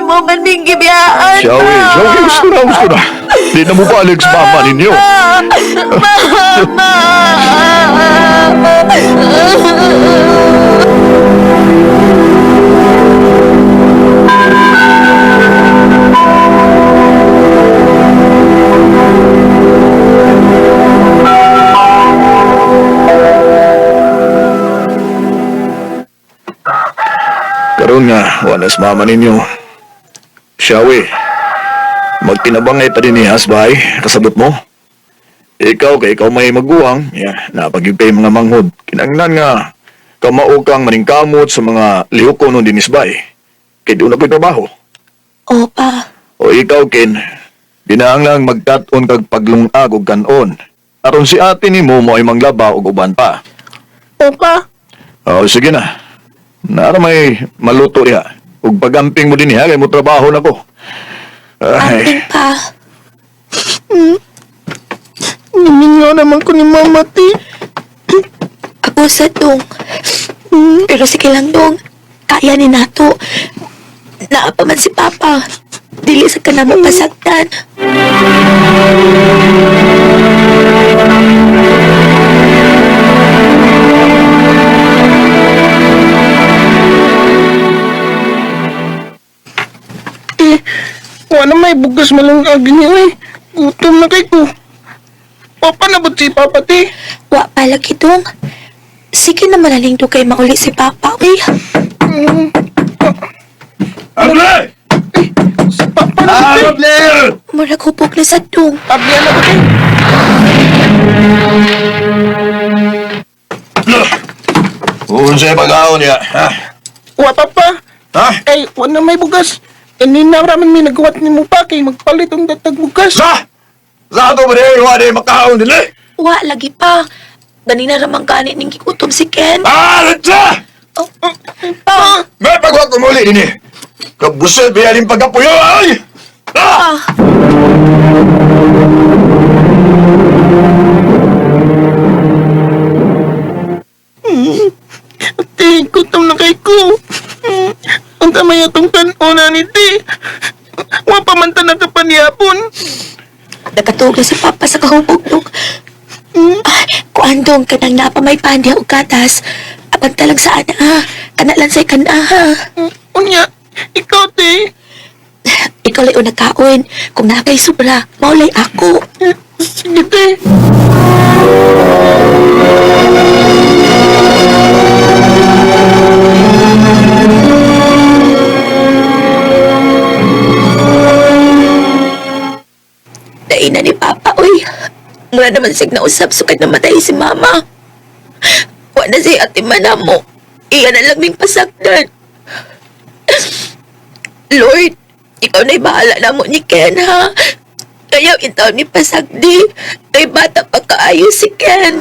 mo man ming gibiyaan. Siyawi, gusto na. Di na mo balik sa mama ninyo. Mama! Karoon nga, wala sa mama ninyo. Siyawi, magtinabangay pa din ni Hasbay, kasabot mo. Ikaw may maguwang, napagipay mga manghod. Kinangnan nga, kamao kang maningkamot sa mga lihok ko nung dinisbay. Kaya doon ako'y trabaho. Opa, O ikaw, Ken, dinaang lang magkaton kag paglungag o kanon. Aron si ate ni mo ay manglaba o uban pa. opa, O sige na. Nara may maluto niya. Ug pagamping mo din niya, kaya mo trabaho na ko. amping Ay, pa. Nimingaw naman ko ni Mama, ti. Ako sa dong. Pero sige lang dong. Kaya ni nato. Naapa man si Papa. Dili sa kanamo pasagdan. Wala may bugas malungag niyo eh. Gutom na kay ko. Papa na ba't si Papa, ti? Wa palagi dong. Sige na manaling do kay mauli si Papa. Uy, Able! Si Papa na ba, ti? murag hupok na sa dong. Abyan na ba, ti? Uun sa'yo pag-aon niya, ha? Wa, Papa. Ha? Ay, wala may bugas. Kanina raman may nagawat ni mo pa kay magpalit ang datag bugas. Sa ato ba rin, wala makaon din eh? Wa lagi pa. Ganina ramang ganit ning gikutom si Ken. Letsa! Oh, pa. May pagwag ko muli din eh. Kabuset, biya rin pagkapuyo, ay! Ah. Ti, gutom na kay ko. Ang tamay atong kanuna ni ti. Wa pa man ta nagkapaniyapon. Nakatulog na si Papa sa kahubog dong. Ay, kuandong kanang napa may pandya o gatas. Abang talag sa ana ha. Kana lang sa'y kana ha. Unya, ikaw ti. Ikaw lay o nagkaon. Kung nakay sobra, maulay ako. Sige ti. Daina ni Papa, uy. Mura naman sig nausap sukad na matay si Mama. Wala si ate manamo. Iyan na lang ming pasagdan. Lord, ikaw na'y bahala na mo ni Ken, ha? Kaya itaw ni pasagdi. Kay bata pa kaayo si Ken.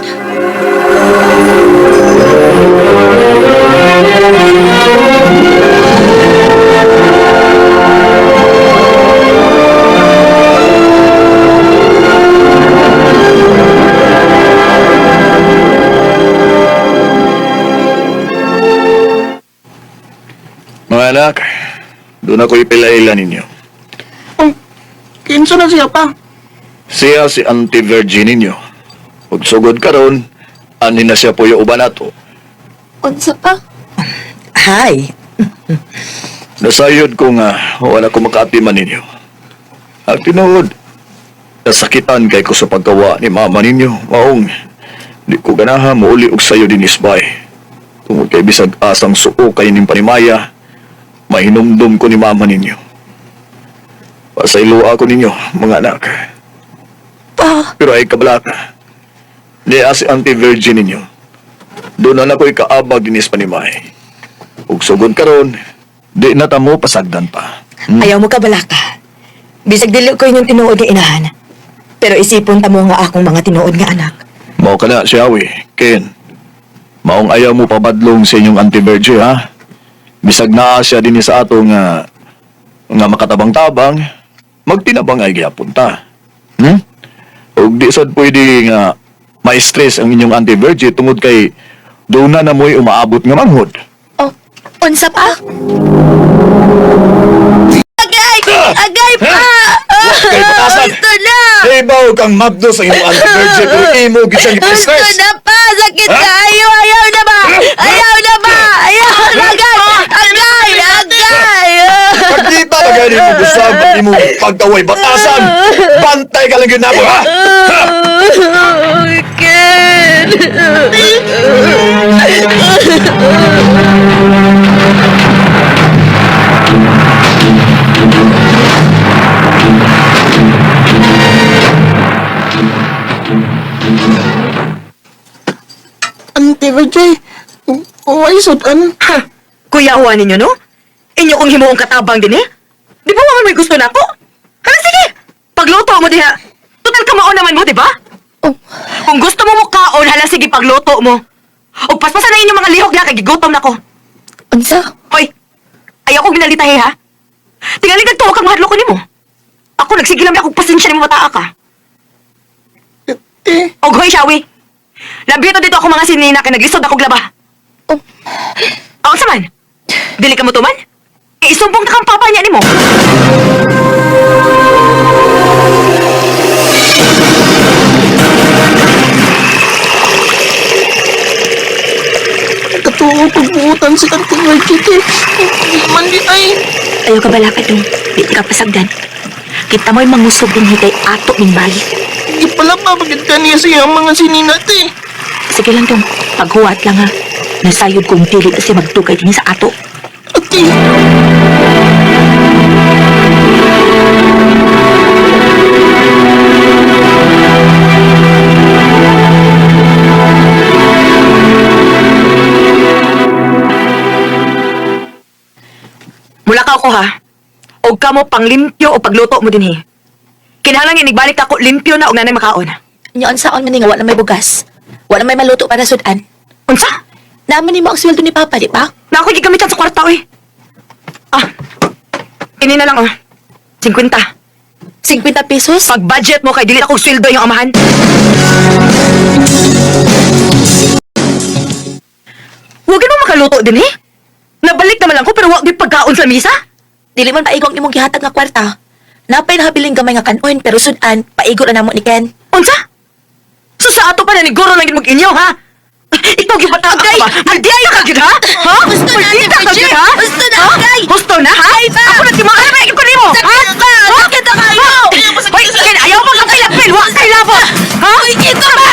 Mga anak, doon ako ipilaila ninyo. Kinsa na siya pa. Siya si Auntie Virgin ninyo. Pag sugod ka ron, ani na siya po yung uban ato. Unsa pa? Hi. Nasayod ko nga, wala ko makaatiman ninyo. Ang tinuod, nasakitan kay ko sa pagkawa ni mama ninyo. Maong, di ko ganaha mauli og sayo din isbay. Tungod kay bisag asang suo kay ning panimaya, mahinumdum ko ni mama ninyo. Pasaylo ako ninyo, mga anak. Pa, Pero ay kabalaka. Niya si Auntie Virgin ninyo. Doon na ako'y kaabag dinis panimay. Ug sugod karon, di na tamo pasagdan pa. Ayaw mo ka balaka. Bisag dili ko yung tinuod nga inahan. Pero isipon ta mo nga akong mga tinuod nga anak. Mao ka na, Siawi, Ken. Maong ayaw mo pabadlong sa inyong Auntie Virgin, ha? Bisag naa siya din sa ato nga makatabang-tabang, magtinabang ay gyapon ta. Ug di sad pwede nga ma-stress ang inyong Auntie Virgin tungod kay doon na mo'y umaabot nga manghod. oh, unsa pa? Agay pa! Wa kay batasan. Gusto na! Ibaw kang mabdo sa imong anti-virgin pero imo gid siyang Gusto i-stress. na pa! Sakit Ha? kayo! Ayaw na ba? Ayaw na ba? Ayaw na! Agay! Agay! Pagkita na gani mo gusab at imo pagkaway batasan. Bantay ka lang yun nako, ha? Ha? Ken! Ante Vijay, why sudan? Ha? Kuyawa ninyo, no? Inyo kong himuong katabang din eh. Di ba waman may gusto na ako? Hala, sige! Pagluto mo diha. Total kamaon naman mo, di ba? Oh. Kung gusto mo mo kaon, hala, sige, pagluto mo. O paspasan na inyong mga lihok na kagigutom na ko. Unsa? Hoy, ayaw kong ginalitahe, ha? Tingali kagtuwa kang mahadlo ko nimo. Ako nagsigilam na akong pasensya ni mo mataa ka. Te, Og hoy, Shawi. Labito dito ako mga sinina kay naglisod akong laba. Oh. Ako sa man? Dili ka mo tuman? Isumbong na kang papa niya ni mo. katuo pagbuutan si Ante Vijay, te. Di man di ay. Ayaw ka bala ka dong. Di ka pasagdan. Kita mo'y mangusog din hitay ato ning bali. Di pala papagid ka niya siya mga sinina, te. Sige lang dong. Paghuwat lang ha. Nasayod kong dili kasi magtugay din sa ato. Ate. Mula ka ako ha. Og ka mo panglimpyo o pagluto mo din Kinahanglan nga nagbalik ako limpyo na og nanay makaon. Nyoon saon man nga wala may bugas. Wala may maluto para sudan. Unsa? Naman ni mo ang sweldo ni Papa, di ba? Na ako gigamitan sa kwarta oy. Ah. Ini na lang 50. 50 pesos? Pag-budget mo kay dili akong sweldo yung amahan. Huwag mo makaluto din Nabalik naman lang ko pero huwag di pagkaon sa misa. Dili man paigong imong gihatag nga kwarta. Napay nahabiling gamay nga kanon pero sudan, paigo na namo ni Ken. Unsa? So sa ato pa na ni Goro lang yun mag-inyo, ha? Ikaw gibata ka ba? Magdiay ka gid ha? Ha? Gusto na, Magdita ka Ate gid Bridget. ha? Gusto na, Ha? Agay. Gusto na ha? Ay, ba? Ako na timaan na ikot nimo. Ha? Sakit ka! Sakit na kayo! Hoy, Ken, ayaw mo kang pilapil. Wa kay labot. Ha? Uy, ito ba?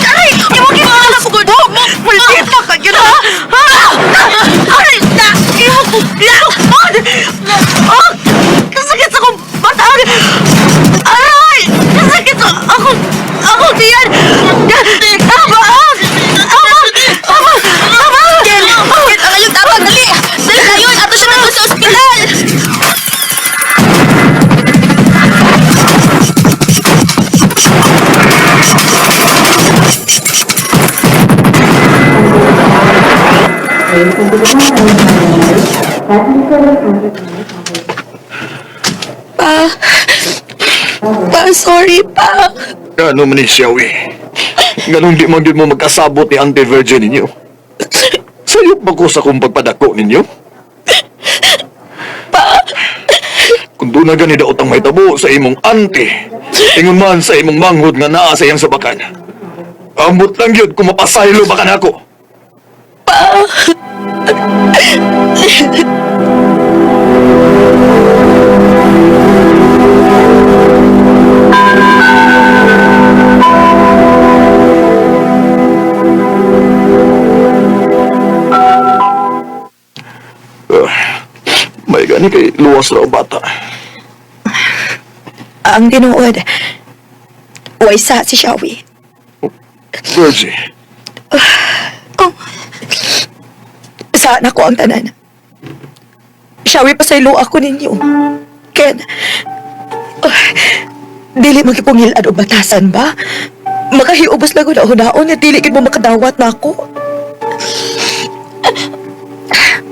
Aray! Imo gibata sa kubo. Magdita ka gid ha? Ha? Aray! Imo ko labot. Oh! Kasakit sa kong batang. Aray! Kasakit sa ako diyan. Tama! Ken! Ken, ang ayong tawag, dali! Dali kayo! Ato siya na sa ospital! Pa, sorry pa. Ano man ni Xiaowi? Ganong di man yun mo magkasabot ni Auntie Virgin ninyo. Sayop ba ko sa kung pagpadako ninyo? Kung doon na gani daot ang may tabo sa imong auntie, ingon man sa imong manghod nga naa sa iyang sabakan. Ambot lang yun kung mapasaylo ba ka na ako. May gani kay luwas raw bata. Ang tinuod. Waysa si Shawi. Virgie, Saan ako ang tanan? Shawi pa sa ilo ako ninyo. Ken, dili magipungilad o batasan ba? Makahiubos lang ko na hunaon na dili gid mo makadawat na ako.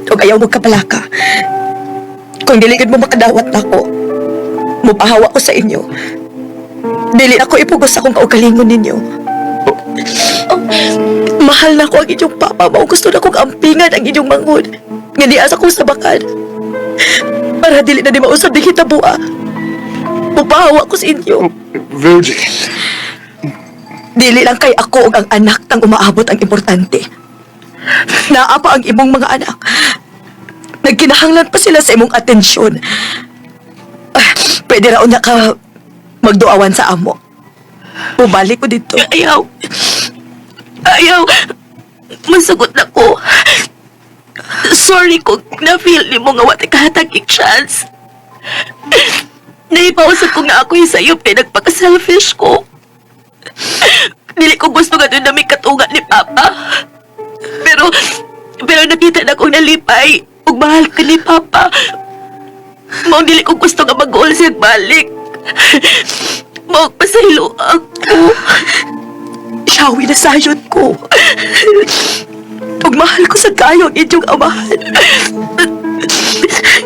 Huwag ayaw mo kapalaka. Kung dili gid mo makadawat na ako, mupahawa ko sa inyo. Dili ako ipugos akong kaugalingon ninyo. Mahal na ko ang inyong papa mo. Gusto na kong ampingan ang inyong manghod. Nga niya sa kong sabakan. Para dili na di mausab di kita buwa. Mupahawa ko sa inyo. Virgie, Dili lang kay ako ug ang anak tang umaabot ang importante. Naa pa ang imong mga anak. Nagkinahanglan pa sila sa imong atensyon. Pwede raon na ka magduawan sa amo. Ubalik ko dito. Ayaw. Ayaw. Masagot na ko. Sorry kung na-feel ni mo nga wate kahataging chance. Naipausap ko nga ako yung sa'yo nagpaka-selfish ko. Dili ko gusto nga doon na may katunga ni Papa. Pero nakita na kong nalipay ug mahal ka ni Papa. Mao dili ko gusto nga mag-uol siya balik. Mao pasaylo ako. Shawi na sayod ko. Ug mahal ko sa kayo ang inyong amahan.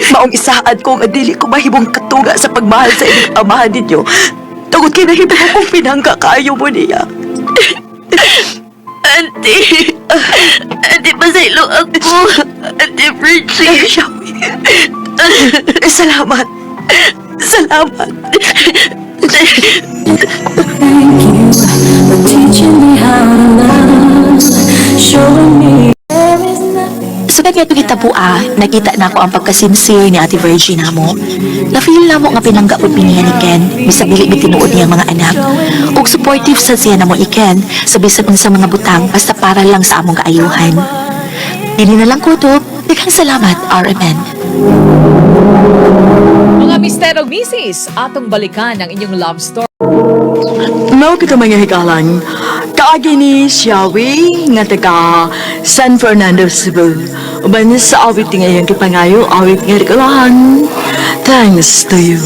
Maong isaad ko nga dili ko mahimong katunga sa pagmahal sa inyong amahan ninyo. Tungod kay nahimo kong pinangga kayo mo niya. Auntie! Auntie, pasaylo ako! Auntie Virgie! Shawi. Salamat. Salamat. Thank you for teaching me how to love, showing me there is nothing. Sugad nga ito gitabua, nakita na ako ang pagkasinsir ni Ate Virgie namo. Na-feel na mo nga pinanggaod niya ni Ken, bisabili bitinuod niyang mga anak. Ug supportive sa siya namo i Ken, sa bisag sa mga butang, basta para lang sa among kaayuhan. Dili na lang kutob, daghang salamat, RMN. Mga mister o misis, atong balikan ang inyong love story. Mao kita mga hikalan. Kaagi ni Xiaowi nga taga San Fernando, Cebu. Uban sa awit nga iyang kipangayo, awit nga hikalan. Thanks to you.